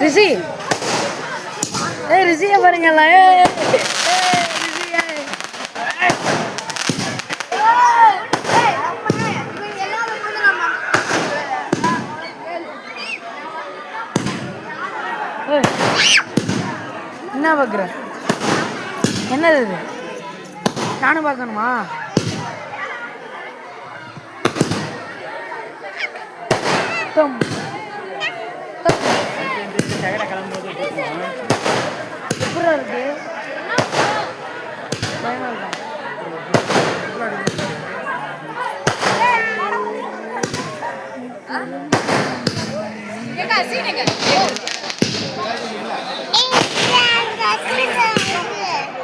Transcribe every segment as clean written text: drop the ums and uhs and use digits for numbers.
ரிஷி ரிஷியை பாருங்களா என்ன பார்க்குற என்னது இது நானும் பார்க்கணுமா எப்படா இருக்கு பயமா இருக்கா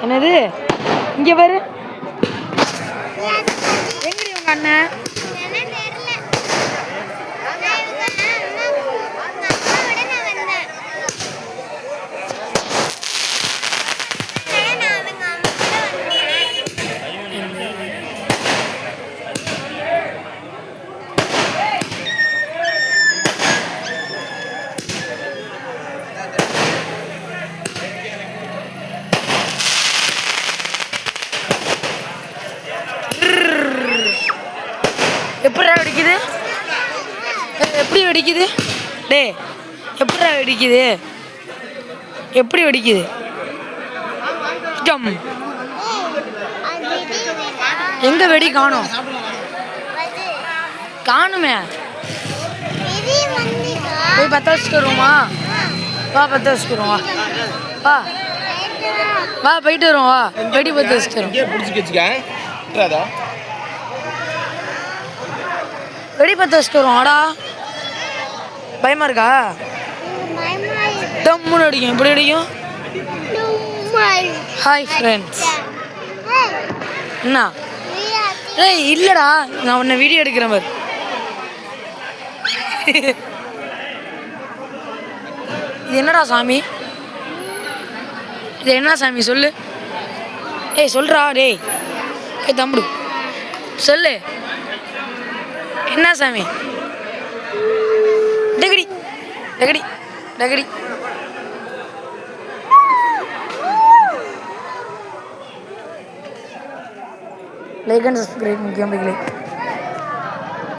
என்னது இங்க பாரு எங்கடி உங்க அண்ணன் எப்படா வெடிக்குது எப்படி வெடிக்குது டே எப்படா வெடிக்குது எப்படி வெடிக்குது ஜம் எங்க வெடி காணும் காணுமே போய் பற்ற வச்சுட்டு வருவோமா வா பற்ற வச்சுட்டு வருவோம் வா வா போயிட்டு வருவோம் வா வெடி பற்ற வச்சுட்டு வருவோம் வெடி பற்ற வச்சுட்டு வருவோம் ஆடா பயமா இருக்கா தம்முன்னு அடிக்கும் எப்படி அடிக்கும் ஹாய் ஃப்ரெண்ட்ஸ் என்ன ஏய் இல்லைடா நான் உன்னை வீடியோ எடுக்கிறேன் பாரு இது என்னடா சாமி இது என்ன சாமி சொல்லு ஏய் சொல்றா டேய் ஏய் தம்பு சொல்லு என்ன சாமி டகடி டகடி டகடி லைக் அண்ட் சப்ஸ்கிரைப் முக்கியம்